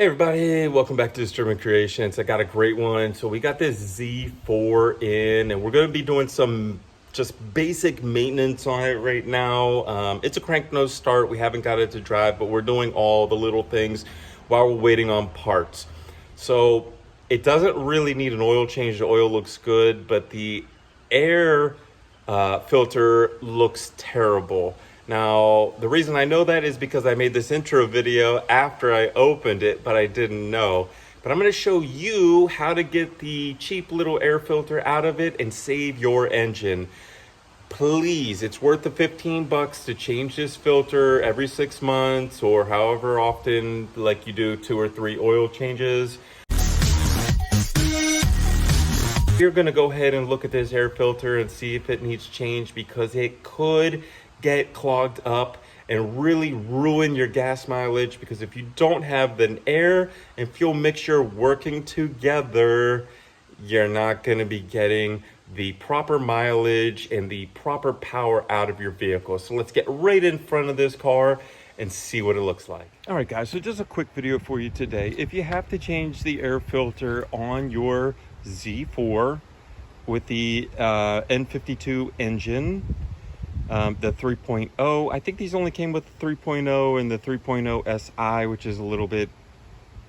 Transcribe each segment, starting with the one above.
Hey everybody, welcome back to Kreationz. I got a great one. So we got this Z4 in and we're going to be doing some just basic maintenance on it right now. It's a crank nose start. We haven't got it to drive, but we're doing all the little things while we're waiting on parts. So it doesn't really need an oil change. The oil looks good, but the air filter looks terrible. Now, the reason I know that is because I made this intro video after I opened it, but I didn't know. But I'm going to show you how to get the cheap little air filter out of it and save your engine. Please, it's worth the 15 bucks to change this filter every 6 months or however often, like you do 2 or 3 oil changes. You're going to go ahead and look at this air filter and see if it needs change, because it could get clogged up and really ruin your gas mileage. Because if you don't have the air and fuel mixture working together, you're not going to be getting the proper mileage and the proper power out of your vehicle. So let's get right in front of this car and see what it looks like. All right guys, so just a quick video for you today. If you have to change the air filter on your Z4 with the N52 engine, the 3.0, I think these only came with the 3.0 and the 3.0 SI, which is a little bit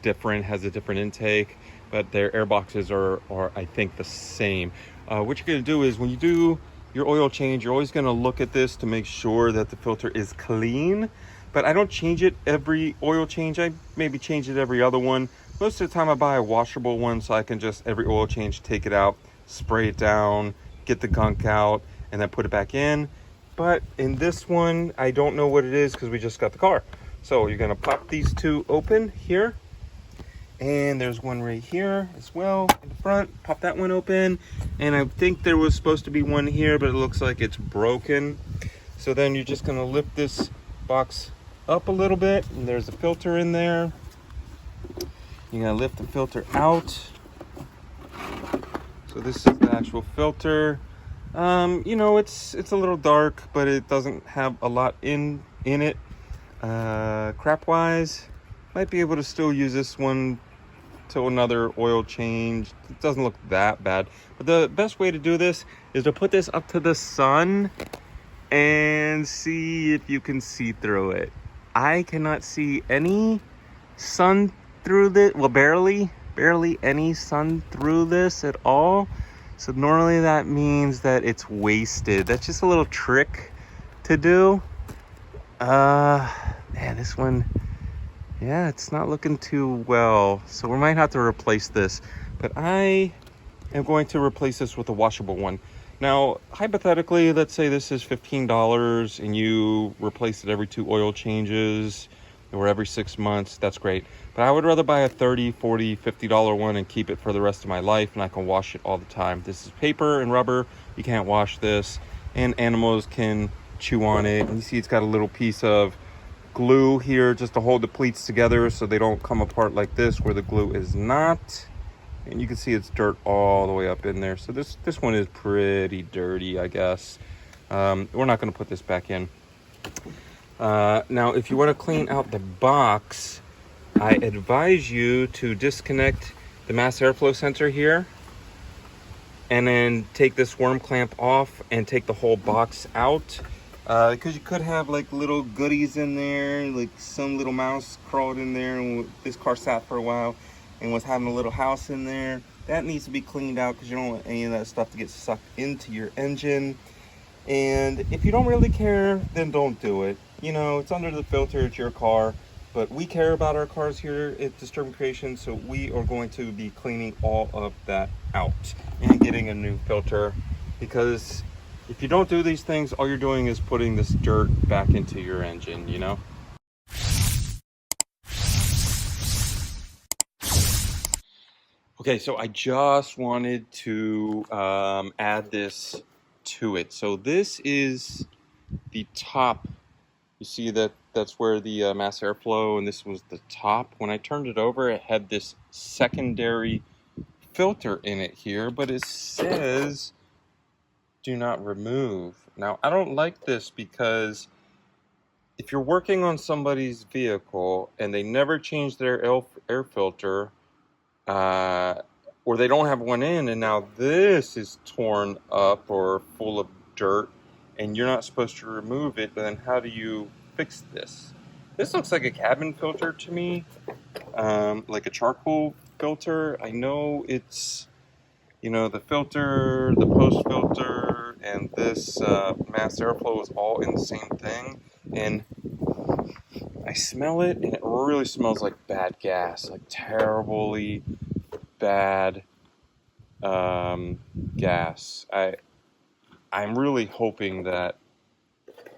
different, has a different intake, but their air boxes are I think the same. What you're going to do is when you do your oil change, you're always going to look at this to make sure that the filter is clean. But I don't change it every oil change. I maybe change it every other one. Most of the time I buy a washable one, so I can just every oil change take it out, spray it down, get the gunk out, and then put it back in. But in this one, I don't know what it is because we just got the car. So you're gonna pop these two open here. And there's one right here as well in the front. Pop that one open. And I think there was supposed to be one here, but it looks like it's broken. So then you're just gonna lift this box up a little bit, and there's a filter in there. You're gonna lift the filter out. So this is the actual filter. You know, it's a little dark, but it doesn't have a lot in it. Crap wise, might be able to still use this one till another oil change. It doesn't look that bad, but the best way to do this is to put this up to the sun and see if you can see through it. I cannot see any sun through this. Well, barely any sun through this at all. So normally that means that it's wasted. That's just a little trick to do. Man, this one, yeah, it's not looking too well. So we might have to replace this, but I am going to replace this with a washable one. Now, hypothetically, let's say this is $15 and you replace it every 2 oil changes or every 6 months. That's great. But I would rather buy a $30, $40, $50 one and keep it for the rest of my life, and I can wash it all the time. This is paper and rubber. You can't wash this, and animals can chew on it. And you see it's got a little piece of glue here just to hold the pleats together so they don't come apart like this where the glue is not. And you can see it's dirt all the way up in there. So this one is pretty dirty, I guess. We're not going to put this back in. Now, if you want to clean out the box, I advise you to disconnect the mass airflow sensor here and then take this worm clamp off and take the whole box out. Because you could have like little goodies in there, like some little mouse crawled in there, and this car sat for a while and was having a little house in there. That needs to be cleaned out because you don't want any of that stuff to get sucked into your engine. And if you don't really care, then don't do it. You know, it's under the filter, it's your car, but we care about our cars here at Kreationz, so we are going to be cleaning all of that out and getting a new filter, because if you don't do these things, all you're doing is putting this dirt back into your engine, you know? Okay, so I just wanted to add this to it. So this is the top. You see that's where the mass airflow, and this was the top. When I turned it over, it had this secondary filter in it here, but it says do not remove. Now, I don't like this because if you're working on somebody's vehicle and they never change their air filter, or they don't have one in, and now this is torn up or full of dirt, and you're not supposed to remove it, then how do you fix this? This looks like a cabin filter to me, like a charcoal filter. I know it's, you know, the filter, the post filter, and this mass airflow is all in the same thing. And I smell it, and it really smells like bad gas, like terribly bad gas. I'm really hoping that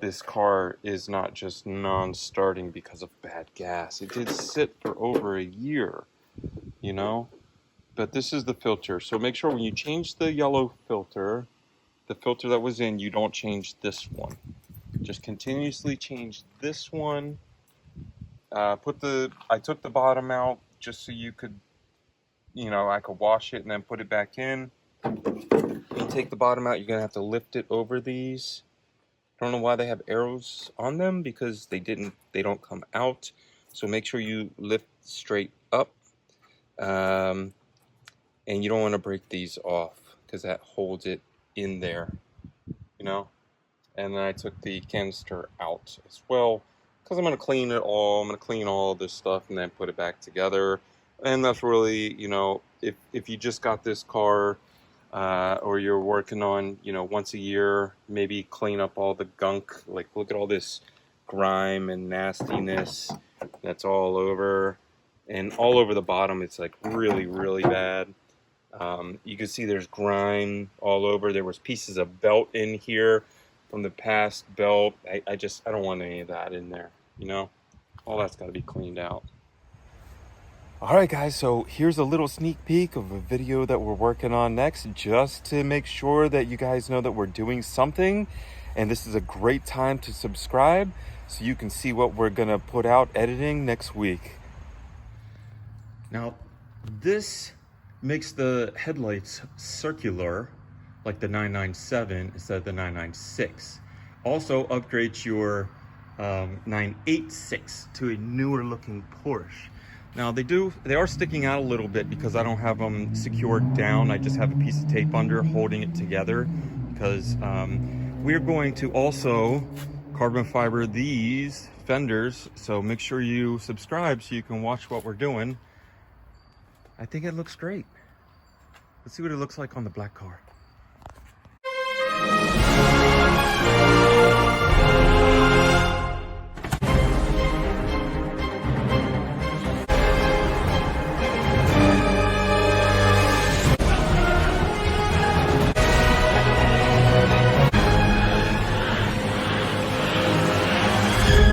this car is not just non-starting because of bad gas. It did sit for over a year, you know, but this is the filter. So make sure when you change the yellow filter, the filter that was in, you don't change this one. Just continuously change this one. I took the bottom out just so you could, you know, I could wash it and then put it back in. When you take the bottom out, you're gonna have to lift it over these. I don't know why they have arrows on them, because they don't come out. So make sure you lift straight up. And you don't want to break these off, because that holds it in there, you know. And then I took the canister out as well, because I'm going to clean it all. I'm going to clean all this stuff and then put it back together. And that's really, you know, if you just got this car, or you're working on, you know, once a year, maybe clean up all the gunk. Like, look at all this grime and nastiness that's all over. And all over the bottom, it's like really, really bad. You can see there's grime all over. There was pieces of belt in here from the past belt. I don't want any of that in there, you know? All that's got to be cleaned out. All right, guys, so here's a little sneak peek of a video that we're working on next, just to make sure that you guys know that we're doing something. And this is a great time to subscribe so you can see what we're gonna put out editing next week. Now, this makes the headlights circular, like the 997 instead of the 996. Also upgrades your 986 to a newer looking Porsche. Now they are sticking out a little bit because I don't have them secured down. I just have a piece of tape under holding it together, because we're going to also carbon fiber these fenders. So make sure you subscribe so you can watch what we're doing. I think it looks great. Let's see what it looks like on the black car.